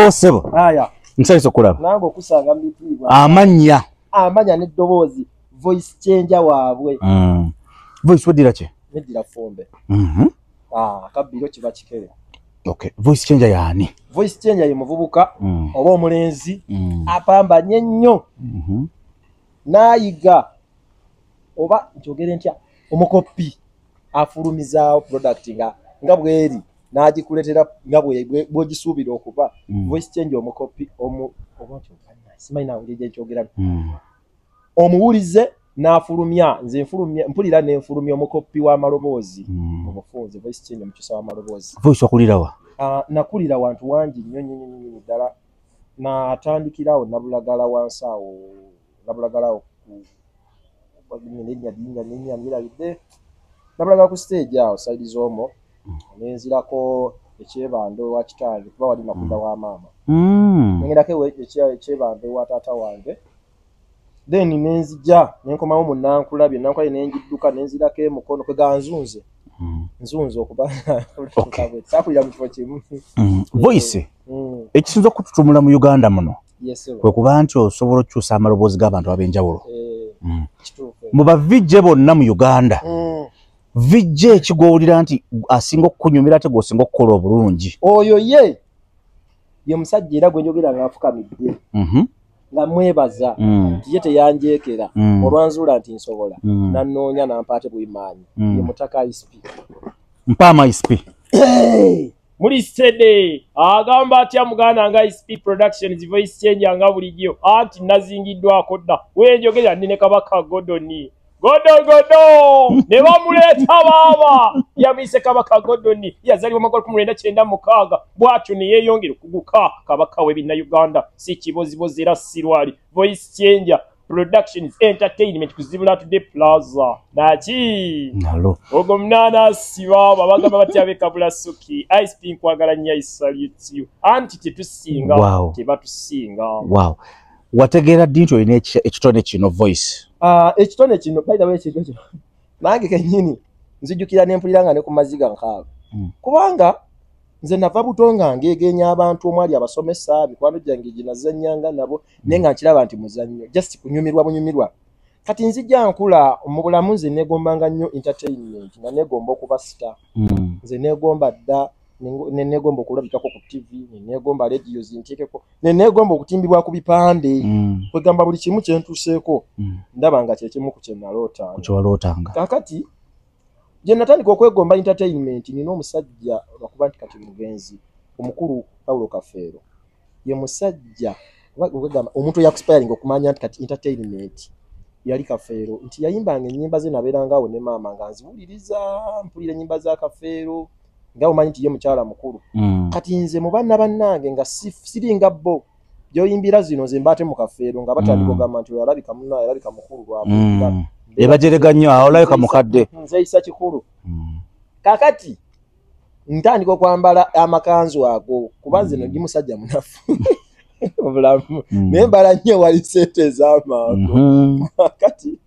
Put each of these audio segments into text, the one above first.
Hello sebo. Aya. Nsaliso kulaba. Nango kusanga mbitibwa. Amanya n'eddoboozi voice changer waabwe. Voice wedira che? Nedira fombe. Kabiro kiba kikere. Okay. Voice changer yani? Voice changer ye muvubuka oba omulenzi apambanye nnyo. Nayiga oba njogere ntya omukopi afulumizaawo product nga bweri n'agikuletera nga bw'ogisuubira okuba. Voice changer omukopi simanyi ngeri kyogera omuwulize n'afulumya nze mpulira n'enfulumya omukopi w'amaloboozi omufunze voice changer mukyusa w'amaloboozi. Voice wakulirawa? Nakulira wantu wangi nnyo ddala natandikirawo nabulagala wansi awo nabulagala nabulagala ku stage awo side z'omwo nenzirako ekyebando wa kitange kuba wali nakunda wa maama nengerako ekyebando wa taata wange then nenzija nenkomawo mu nankulabye nengidduka nenzirako emukono kwe ganzunze nzunze okuba sakulira mu kifo kimu. Voice ekisinza okututumula mu Uganda muno kwe kuba nti osobola okukyusa amaloboozi g'abantu ab'enjawulo. Mu bavijje bonna mu Uganda vijje ekigowulira nti asinga okunyumira ate gwosinga okukola obulungi oyo ye musajja era gwe njogera ng'afukamidde nga mwebaza nti ye teyanjeekera olwanzuula nti nsobola nannoonya nampaate bwimaanyi ye mutaka ISP mpaama ISP Muri stede agamba atya muganda nga ISP Productions voice changer nga bulijjo anti nazingiddwako dda wenjogera nine Kabaka Godoni Godo ne bamuleeta baba yamise Kabaka Godoni yazaliwa magolo 1996 bwatyo ne yeeyongera okuguka Kabaka w'ebinna Uganda si kibozibozi era sirwali voice changer Productions Entertainment kuzibula today plaza nachi nalo ogo mnana siba babagamba batyabe kabula suki ISP nkwagala nya salute you anti tetusinga tebatusinga. Wow. Wategeera dinto ine ekitone kino voice ekitone kino by the way ekitone kino nange kenyini nzijukira nempuliranga ne ku maziga nkaaga kubanga nze nava butonga ngegenya abantu omwali abasomesa bikwano gyange ginazanyanga nabo nenga nkiraba nti muzannyo just kunyumirwa kati nzijja nkula mu bulamu nze negombanga nnyo entertainment nga negomba okuba star nze negomba dda negomba okulabikako ku TV negomba radio zintekeko negomba okutimbibwa ku bipande kwegamba buli kimu kyentuseeko ndaba nga kyekimu ku kyenalootanga kakati je natandika okwegomba entertainment nina omusajja bakuba nti kati mugenzi omukulu Paulo Kafeero ye musajja omuntu yakuspiring okumanya nti kati entertainment yali Kafeero nti yayimbanga ennyimba ze nabeerangawo ne maama nga nziwuliriza mpulira ennyimba za Kafeero nga omanyi nti ye mukyala mukulu kati nze mu banna bannange nga siringa bo byoyimbira zino ze mbaate mu Kafeero nga batandika ogamba nti yalabika munna yalabika mukulu lwabwe ebajerega nnyo olabika mukadde nze isa kikulu kakati ntandika okwambala amakanzu ago kuba nze ndi musajja munafu obulamu nembala nnyo wali sente ez'amangu kakati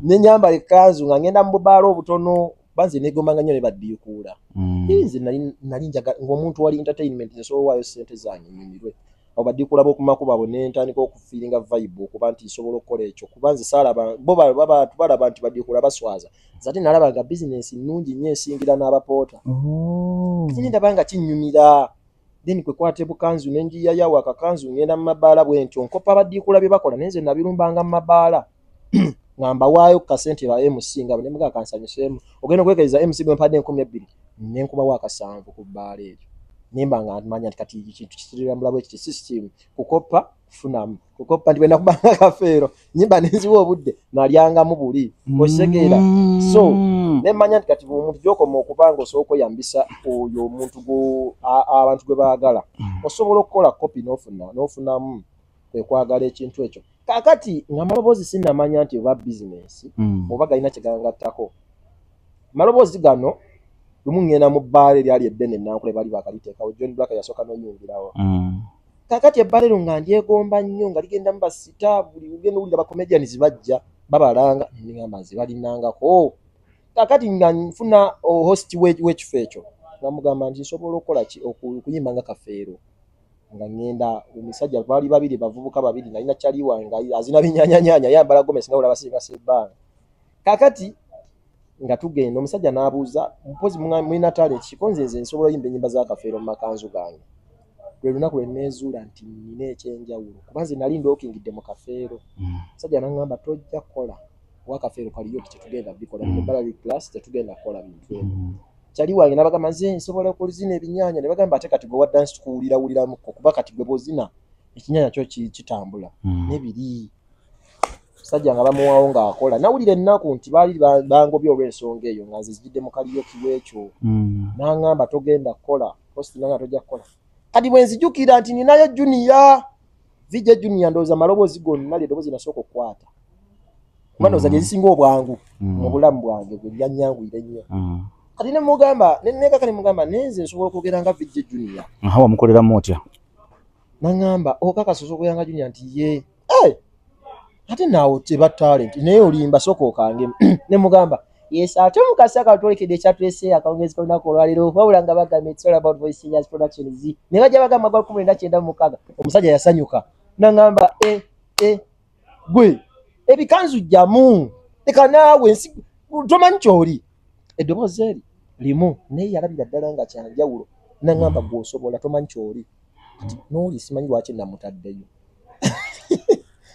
nenyambala ekanzu nga ngenda mu bubaala obutono banze negombanga nnyo ne baddiikuula nze nali njaga ng'omuntu wali entertainment nsobola waayo sente zange nnyumirwe abo baddiikuula b'okumakuba bo nentandika okufiiringa vibe okuba nti nsobola okukola ekyo kuba nze saalaba bo balaba nti baddiikuula baswaza zate nalaba nga bizinensi nnungi nnyo ensingira n'abapoota kini ndaba nga kinnyumira then kwe kwate bukanzu nenjiyayawo akakanzu ngenda mu mabaala bwentyo nkopa baddiikuula bye bakola nenze nabirumbanga mu mabaala ngamba waayo kasente ba MC nga ne mga kansanyuseemu ogenda kwekeza MC gwe mpadde 12 nenkubawo akasanvu ku bbaala eryo nimba nga manya nti kati ekintu kitirira mulabu ekiti system kukopa kufunamu kukopa ndi wenda kubanga Kafeero nyimba nenziwa obudde nalyanga mu buli osegeera so nemanya nti kati omuntu gyokoma okubanga osooka oyambisa oyo omuntu abantu gwe baagala osobola okukola kopi n'ofunamu kwagala ekintu ekyo kakati nga maloboozi sinnamanya nti oba business oba galina kyegangattako maloboozi gano lumu ngenda mu bbaala eryali eddene nankule bali bakaliteekawo John Black yasooka n'onyingirawo kakati ebbaala eryo nga ndyegomba nnyo nga ligenda mu basita buli ugenda owulira bakomedians bajja babalanga ningamba nze balinangako kakati nga nfuna host w'ekifo ekyo nga mugamba nti nsobola okukola ki okuyimba nga Kafeero nga ngenda omusajja bali babiri bavubuka babiri nalina chali wange azina binyanyanyanya yambala gomesi nga olaba singa sebanga kakati nga tugenda omusajja n'abuuza mpozi mwina talent kikonze nze nsobola oyimba ennyimba za Kafeero mu makanzu gange lwe lunaku lwe neezuula nti nina ekyenjawulo kuba nze nali ndookingidde mu Kafeero omusajja n'aŋŋamba tojja kukola wa Kafeero kaliyo tetugenda bikola nebbala li class tetugenda kukola bintu ebyo chali wange nabagamba nze nsobola okuzina ebinyanya ne bagamba ate kati gwe wa dance tukuwuliramuko kuba kati gwe bozina ekinyanya kyo kitambula nebiri sajja nga bamuwawo ng'akola nawulira ennaku nti baali bangobye olw'ensonga eyo nga nze zijjidde mu kaliyo kiwekyo n'aŋŋamba togenda kukola posti nanga tojja kukola kati bwe nzijukira nti ninayo junior vijja junior ndowooza amaloboozi gonna ly'eddoboozi nasooka okukwata kuba ndowooza lye zisinga obwangu mu bulamu bwange bwe lyannyanguire nnyo kati ne mugamba nekaka ne mugamba nenze nsobola okwogera nga vijja junior wamukoleramu otya n'aŋŋamba okakasa osobola okwogera nga junior nti ye ate naawe teba talent naye olimba sooka okange ne mugamba yes ate omukasi akatwolekedde ekyatulese akawungezi kolunaku olwaleero wabula nga bagamba it's all about Voice Singers Productions ne bajja bagamba gwa 1996 omusajja yasanyuka n'aŋŋamba gwe ebikanzu jjamu leka naawe tomanyi kyoli eddoboozi eri limu naye yalabira ddala nga kyanjawulo n'aŋŋamba gw'osobola tomanyi kyoli nooli simanyi lwaki namutaddeyo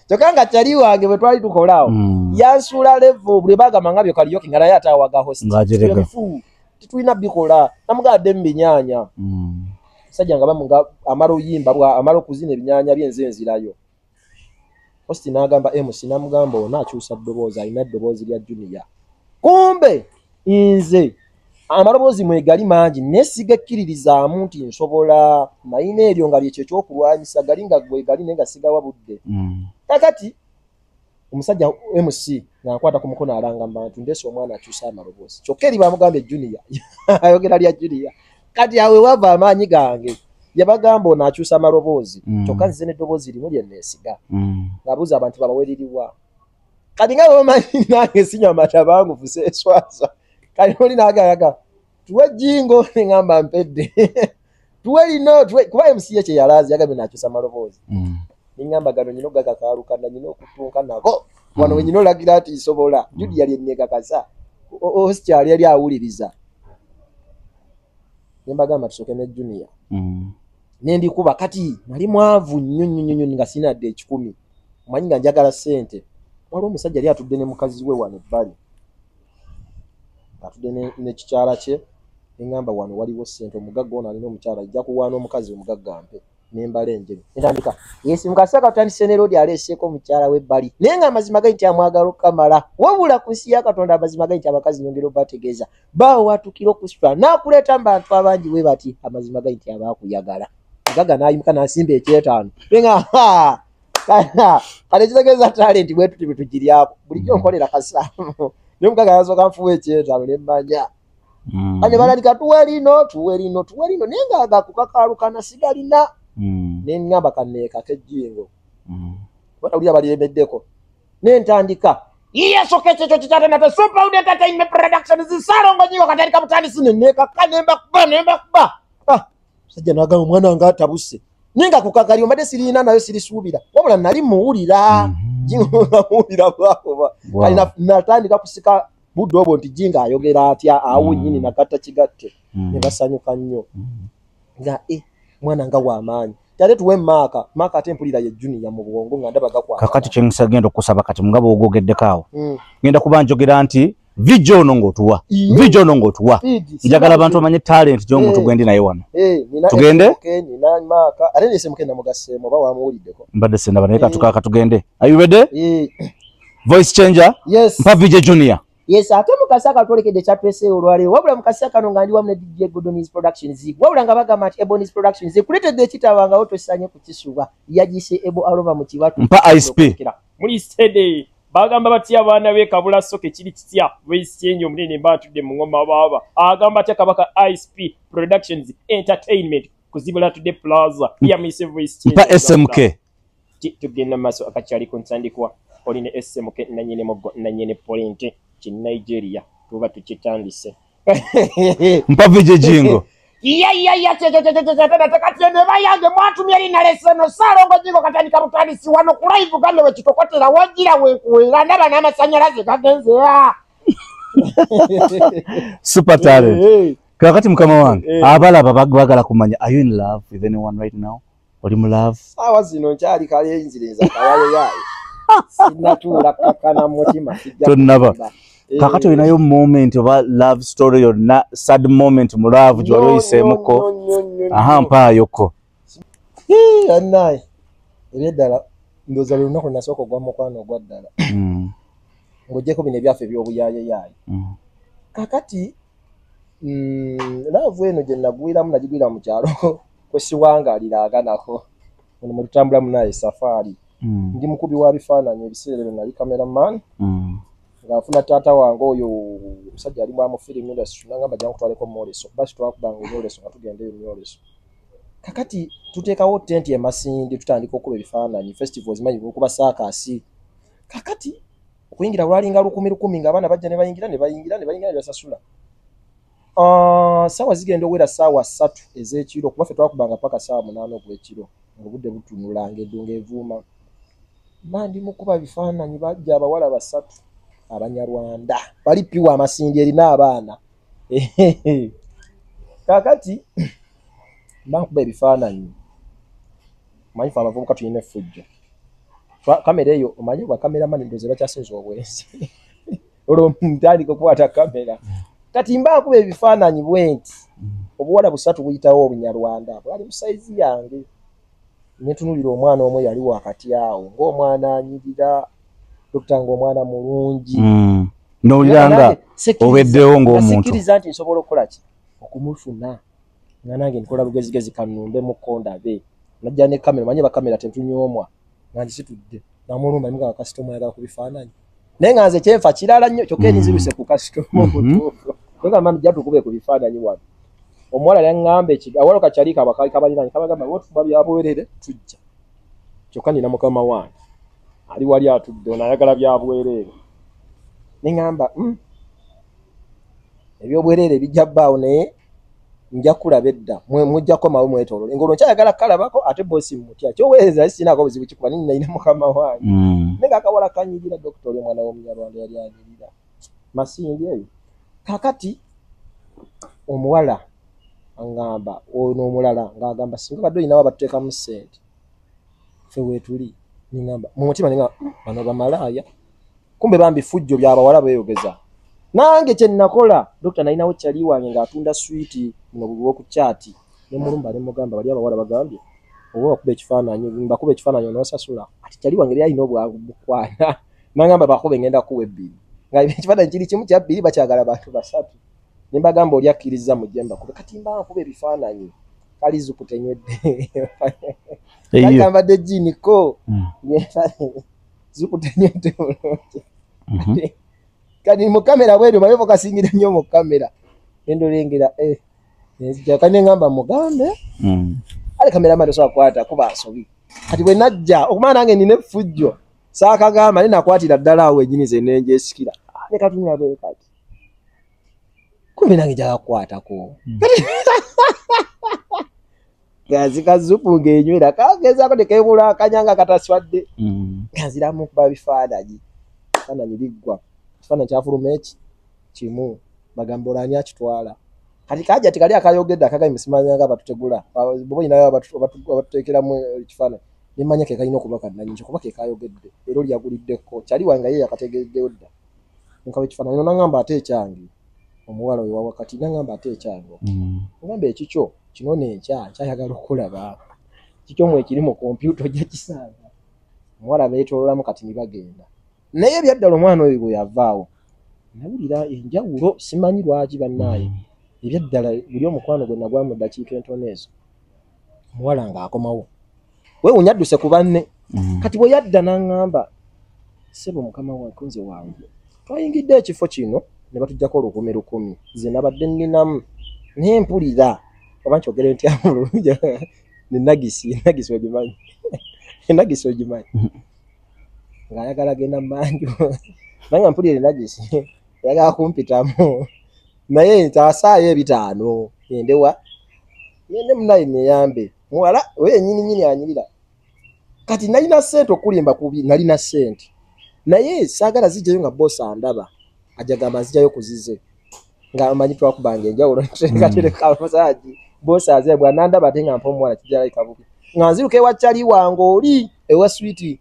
kyokka nga kyali wange bwe twali tukolaawo yansuula levo buli bagamba nga byo kaliyoki nga naye ate awaga hostibifu tetulina bikola namugadde mu binyaanya musajja nga bamunga amala oyimba amala okuzina ebinyaanya byenze nzirayo hosti n'agamba MC namugamba ono akyusa ddoboozi alina eddoboozi lya junior kumbe nze amaloboozi mwegali mangi nesiga ekkiririzaamu nti nsobola nayina eryo nga lyekyo ekyokulwanyisa gali nga gwegali naye nga sigawa budde kakati omusajja MC n'akwata ku mukono alangamba nti ndeese omwana akyusa amaloboozi kyokka eri bamugamba junior ayogera lya junior kati awe wava amaanyi gange yabagamba ono akyusa amaloboozi kyokka nzize n'eddoboozi limu lye neesiga ng'abuuza abantu babawereriwa kati nga bamanyi nange sinywa matabangufu seeswaza kali oli naagayaga tuwe jingo neŋŋamba mpedde tuwe lino kuba MC ye kyeyalaazi yagambye n'akyusa amaloboozi neŋŋamba gano nyina ogagakaalukana nyina okutuuka nako wano we nyina olagira nti nsobola judi yali ennegakasa osikyali yali awuliriza ne mbagamba tusooke ne junior nendikuba kati nali mwavu nnyo nga sina dde 10 omanyi nga njagala ssente waliwo omusajja yali atudde ne mukazi we wano ebbali atudde nekikyala kye neŋŋamba wano waliwo ssente omugagga ono alina omukyala ajja kuwaana omukazi omugagga mpe nembala enjeru entandika yesi mukasi akatandise ne loodi aleeseeko omukyala w'ebbali naye nga amazima gali nti amwagala okukamala wabula ku nsi ya Katonda amazima gali nti abakazi nyongera obategeeza baawo watukira okusitula n'akuleeta mu bantu abangi we bati amazima gali nti abaakuyagala mugagga n'ayimuka n'asimba ekyetaano nenga kale ekitegeeza talenti bwe tuti betugiryako bulijjo nkolera kasaamu naye mugagga yasooka nfuwa ekyetaano ne mmanya kanye balalika tuwe lino naye nga agakukakaalukana sigalina neŋŋamba kanneekako ejjingo batawulira balyemeddeko nentandika yesoka ekyo kikyatenate Superwood Entertainment Productions zisalongo nyiwa katandika butandisi nenneekaka nembakuba musajja n'agamba omwana wange atabuse naye nga kukakalyo mbadde siriina nayo sirisuubira wabula nali muwulira muwulira bwakoba natandika kusika budde obwo nti jinga ayogera atya awo nnyini nagatta kigatte ne basanyuka nnyo nga mwana nga w'amaanyi ate tuwe maaka ate mpulira ye junior mu bwongo nga ndaba gakwata kakati kyengisa genda okusaba kati mugabo ogogeddeko awo ngenda kuba njogera nti vijjo ono ng'otuwa njagala abantu bamanye talent gy'omuntu gwendi naye wano tugende nina maaka ate nesemuke namugaseemu oba wamuwuliddeko mbadde sendaba naye katukaaka tugende are you ready voice changer yes mpa vijjo junior yes ate mukasi akatwolekedde ekyatulese olwaleero wabula mukasi kano nga ndi wamu ne DJ Godonis Productions wabula nga bagamba nti Ebonis Productions kuletedde ekitabangawo tosanye kukisuba yagise Ebo Aroma mu kibatu mpa ISP muli stede bagamba batya abaana be kabula soke kiri kitya voice change omunene mbatudde mu ngoma baba agamba atya kabaka ISP Productions Entertainment kuzibula tudde plaza ya mise voice change mpa SMK tugenda maso akakyali kunsandikwa oline SMK nanyene mogo nanyene point ki Nigeria tuba tukitandise mpa vije jingo takatene bayange mwatumye lina leseno salongo jiko katandika butandisi wano ku live gano wekitokotera wagira wekuwera ndaba n'amasanyalaze gagenze super talent. Kakati mukama wange abalaba bagala kumanya, are you in love with anyone right now? Oli mu love? Sawa zino nkyali kale enzirenza kayaye yaye. Sinatula kakana mutima sijja. Tonnaba. Kakati olinayo moment oba love story or sad moment mu love gy'oli oyiseemuko? Aha, mpaayoko. Annaye. Eby'eddala ndowooza buli lunaku nasooka ogwa mukwano ogwa ddala. Ng'oggyeko bino ebyaffe eby'obuyaaye. Kakati love eno gye nagwiramu nagigwira mu kyalo kwesiwangalira aganako. Ono mwe tutambula munaye safari. Ndi mukubi wa bifaananyi ebiseera ebyo nali cameraman. Ng'afuna taata wange oyo omusajja ali mu film industry n'agamba jja nkutwaleko Mwoleso. Basi twakubanga Mwoleso nga tugenda eyo Mwoleso. Kakati tuteekawo tenti e Masindi tutandika okuba ebifaananyi festivals manyi okuba saakasi. Kakati okuyingira lwalinga 10,000 ng'abaana bajja ne bayingira ne basasula. Sawa zigenda owera saawa 3 ez'ekiro kuba ffe twakubanga paka saawa 8 ogw'ekiro ng'obudde butunula ng'eddungu evuuma. Bandi mukuba bifaananyi bajja abawala 3 Abanyarwanda bali piwa Amasindi erina abaana. Kakati bankuba ebifaananyi manyi fe abavubuka tulina effujjo. Kamera eyo omanyi bwa kameramani ndoze bakyasinza obwenzi. Olwo mutandika okukwata kamera. Kati mbakuba ebifaananyi bwenti obuwala 3 buyitawo Obunyarwanda bwali mu saizi yange. Netunulira omwana omwe yali wakati awo ng'omwana anyirira Dr. ng'omwana mulungi. N'oliranga obeddewo ng'omuntu. Sikiriza nti nsobola okukola ki okumufuna nga nange nkola lugezigezi kanumbe mu kondabe. Najja ne kamera manye bakamera tetunyoomwa nga situdde namulumba nga customer yagala ku bifaananyi. Naye nga nze kyenfa kirala nnyo kyokka erinziruse ku customer omutuufu. Nga mami jja tukube ku bifaananyi wano. Omuwala yaŋŋamba awalo kakyalika abakali kabaliranye kabagamba otukuba byabwerere tujja. Kyokka nina mukama wange ali wali atudde onayagala byabwerere. Ne ŋŋamba ebyobwerere bijja bbaawo naye nja kulaba edda mujjako mawe mwetoolole ng'olwo nkyayagala kalabako ate boosi mutya kyoweereza sinaako buzibu kikuba nina mukama wange. Naye ng'akawala kanyirira Dokita oli omwana w'Omunyarwanda yali anyirira Masindi eyo. Kakati omuwala angamba ono omulala ng'agamba singa badde olinawo abatuteekamu ssente ffe weetuli. Ningamba mu mutima ninga bano bamalaaya kumbe bambi fujjo by'abawala beeyogeza. Nange kye nakola Dokita nalinawo kyali wange ng'atunda swiiti muno buli w'oku chaati ne mulumba ne mugamba bali abawala bagambye oba bakuba ekifaananyi mbakuba ekifaananyi onoosasula ati kyali wange yali alina obwangu bukwana. Nangamba bakube ngenda kuwa 2 nga ekifaananyi kiri kimu kya 2 bakyagala bantu 3. Ne mbagamba oli akkiriza mujje mbakube kati mba nkuba ebifaananyi kali zukutenywedde. Kali kambadde jini ko zukutenywedde bulungi. Kati mu kamera bweru bayo kasingira nnyo mu kamera. Endolengera nezija kane ngamba mugambe. Ale kamera mali so akwata kuba asobi. Kati bwe najja okumana nange nine effujjo saakagamba ne nakwatira ddala awo ennyini ze nenje esikira. Ne katunula bwe kati. Kumbe nange jakwatako. Gazi kazupu ng'enywera kagezaako tekebula akanyanga kataswadde. Gaziramu kuba bifaananyi. Bifaananyi biggwa. Kifaananyi kyafuluma eki kimu bagamba olani akitwala. Kati kajja tekali akayogedde akaga misimanyanga batutegula. Bobo inayo abatuteekeramu ekifaananyi. Nimanya ke kalina okuba kannanyingi kuba ke kayogedde. Era oli yaguliddeko. Kyali wange ye yakategereddewo dda. Nkabe ekifaananyi nangamba ate ekyange. Omuwala we wakati nangamba ate ekyange. Ngamba ekikyo kino n'enkya kyayagala okulaba. Kikyo mwe kiri mu kompyuta ojja kisanga. Omuwala beetoololamu kati nibagenda. Naye byaddala omwana oyo bwe yavaawo. Nawulira enjawulo simanyi lwaki bannaaye. Ebyaddala buli omukwano gwe nagwamu ddakiika entono ezo. Omuwala ng'akomawo. Weewunya adduse ku banne. Kati bwe yadda n'aŋŋamba ssebo mukama wange nze wange. Twayingidde ekifo kino ne batuggyako 10,000. Nze nabadde nninamu n'empulira oba nkyogere ntya bulungi n'ennagisi ogimanyi. Ennagisi ogimanyi. Ng'ayagala genda mu manju. Nanga mpulira ennagisi yagala kumpitamu. Naye ntaasaayo 5 endewa yene munaye neyambe muwala we nyini anyirira kati nalina sente okulimba kubi nalina sente naye saagala zijjayo nga boss andaba ajagamba zijjayo kuzize nga amanyi twakubanga enjawulo katereka masaji boss azebwa nandaba tenga mpo muwala kijala ikabuki nganziruke wachali wange oli ewa sweetie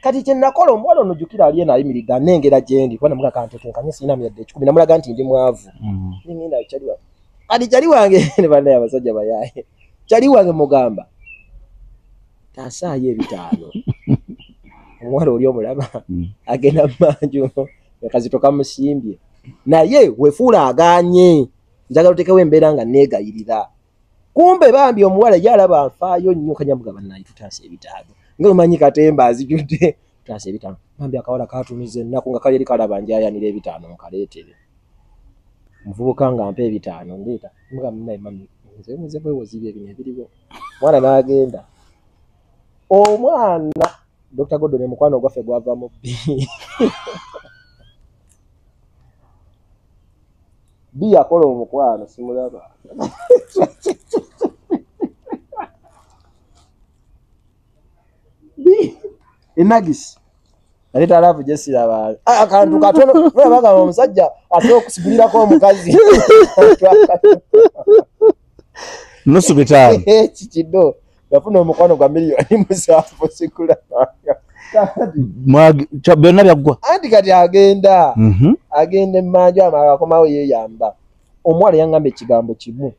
kati kye nakola omuwala ono jukira aliye nayimiridde anengera gyendi kubona muga kantetenkanye sina myadde 10 namulaga nti ndi mwavu ninginda chali wange kati chali wange ne bana abasajja bayaye chali wange mugamba tasaaye ebitaano omuwala oli omulaba agenda manju akazitoka musimbye naye wefuula aganye njagala otekewo embeera nga negayirira kumbe bambi omuwala yalaba nfaayo nnyo kanyamugamba naye tutaasa ebitaano nga omanyi katemba azijudde tutaasa ebitaano bambi akawala katumiza ennaku nga kali kalaba njayanira ebitaano nkaleetere muvubuka nga mpa ebitaano ndeeta mugamba naye mami nze muze bwewozibye ebintu ebiriwo mwana n'agenda omwana Dr. Gordon mukwano gwaffe gwava mu bi yakola omukwano simulaba bi enagis aleta alafu jesira ba akantu katono baga omusajja ate okusibulirako omukazi nusu bitano chichido yafuna omukwano gwa milioni musafu sikula byonna byaggwa anti kati agenda agende mmanju amala akomawo yeyamba omuwala yangambe ekigambo kimu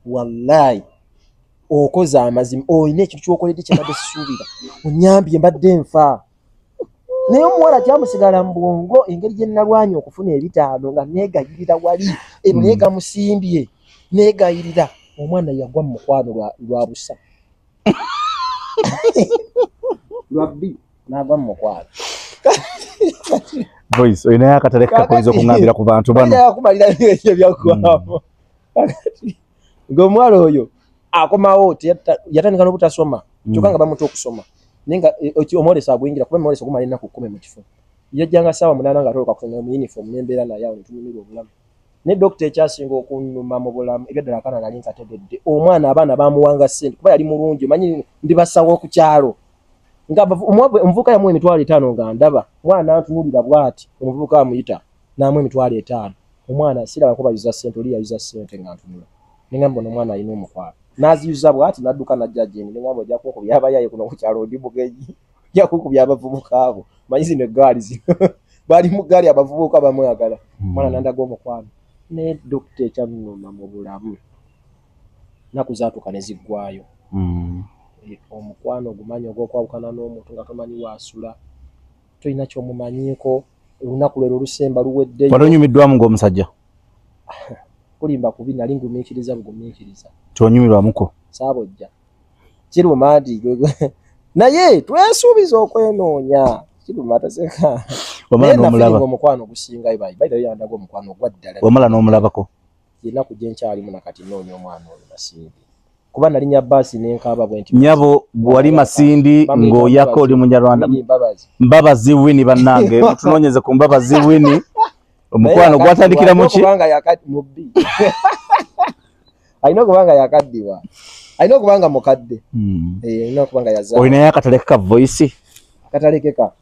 wallahi okoza amazima oyina ekintu kyokoledde kyebadde sisuubira onyambye mbadde nfa naye omuwala kyamusigala mu bwongo engeri gye nnalwanya okufuna ebitaano nga negayirira wali neega musimbye negayirira omwana yagwa mu mukwano lwa busa lwabbi n'agwa mu mukwano voice oyina akataleka koiza okungambira ku bantu bano yakumalira ebyo byaggwamo ng'omuwala oyo akomawo yatandika n'obutasoma kyokka nga bamuta okusoma naye nga omwolesa aguyingira kuba omwolesa ogumala ennaku 10 mu kifo yajjanga ssaawa 8 nga atoloka kufuna mu uniform n'embeera naye awo netunyumirwa obulamu ne dokita ekyasinga okunnuma mu bulamu ebyaddala akana nali nkategedde omwana abaana bamuwanga ssente kuba yali mulungi manyi ndi basawo ku kyalo nga omuvubuka yamu emitwalo 5 nga ndaba mwana antunulira bwati omuvubuka amuyita namu emitwalo 5 omwana siraba kuba yuza ssente oli yayuza ssente nga ntunula ningamba omwana alina omukwalo naziyuza bwati nadduka najja jeni ningamba ojja kunkubya abayaye kuno ku kyalo ndi bugeji ojja kunkubya abavubuka abo manyi zino eggaali zino bali mu ggaali abavubuka bamwagala mwana nandaga omukwano ne dokita ekyanuma mu bulamu naku zaatuka ne ziggwayo omukwano ogumanyi ogw'okwawukana n'omuntu nga tomanyi waasula tolina kyomumanyiiko olunaku lwero olusemba luweddeyo watonyumiddwamu ng'omusajja kulimba kubi nali ngumiikiriza bugumiikiriza kyonyumirwamuko saabojja kiruma nti naye twesuubiza okwenoonya kiruma taseka wamala n'omulaba omukwano gusingayo bayibayo yandaga omukwano ogwaddala wamala n'omulabako yennaku gye nkyalimu nakati noonya omwana oyo Masindi kuba nali nyabaasi n'enkaaba bwenti nyabo wali Masindi ng'oyako oli munyarwanda Mbabazi Wini bannange mutunoonyeze ku Mbabazi Wini omukwano gwatandikira mu ki kubanga yakati mubbi alina okubanga yakaddiwa alina okubanga mukadde alina okubanga yazaa olinayo akataleka ka voice akatalekeka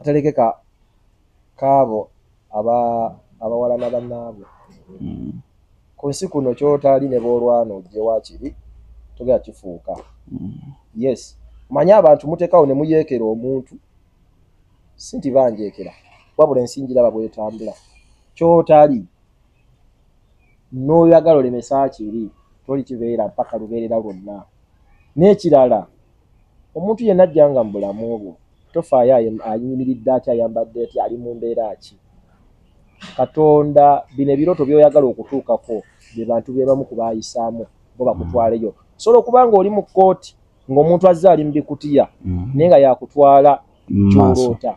atalekeka kaabo abawalana bannaabwe ku nsi kuno kyotali ne boolwana ojje wakiri togera kifuuka yes manyi abantu mutekawo ne muyeekera omuntu si nti banjeekera wabula ensingira babwetambula kyotali n'oyagala olemesa kiri toli kibeera mpaka lubeerera lwonna n'ekirala omuntu yenna ajjanga mu bulamu obwo tofaayo ayimiridde atya ayambadde atya ali mu mbeera ki Katonda bino ebiroto byoyagala okutuukako bye bantu bye bamu kubayisaamu bo bakutwaleyo solo kubanga oli mu kkooti ng'omuntu azze ali mu bikutiya naye nga yakutwala kyolota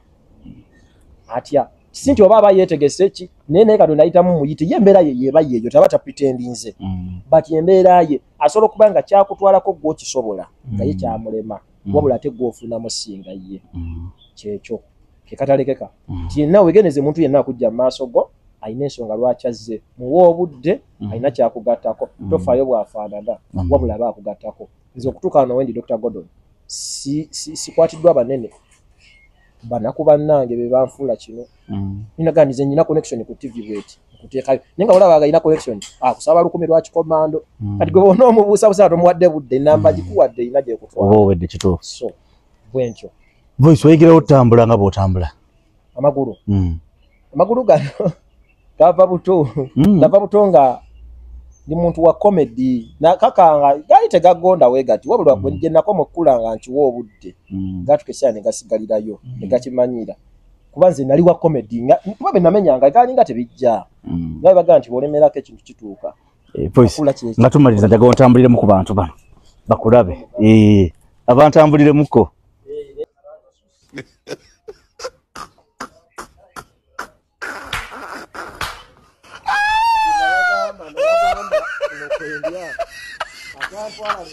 atya si nti oba aba yeetegese ki naye Katonda ayitamu muyite ye embeera ye yeba yeeyo taba tapitendinze but embeera ye asobola okuba nga kyakutwalako gwe okisobola nga ye kyamulema wabula ate gw'ofunamu singa ye kyekyo kekatalekeka yenna wegeneze muntu yenna akujja mu maaso go ayina ensonga lwaki azze muwa obudde ayina kyakugattako tofaayo bwafaanana wabula aba akugattako nze okutuuka wano wendi Dr. Gordon sikwatiddwa banene banaku bannange be banfuula kino ninaganize nyina connection ku TV bweti kuteekayo nenga olaba agayina connection kusaba 10 lwa kikomando kati gwe bona omubuusa busa tomuwadde budde namba gikuwadde ina gye kutwala oba wedde kituufu so bwencho voice oyigira otambula nga bw'otambula amagulu gano gava buto nga ni muntu wa comedy nakakanga gali tegagonda we gati wabula gwe nako mukulanga nchiwo obudde gatukesha ne gasigalirayo ne gakimanyira kubanze nali wa comedy kuba benamenyanga gali nga tebijja nga baga nti bolemerako ekintu kituuka voice nga tumaliriza njaga ontambulire mu ku bantu bano bakulabe abantambulire muko Agora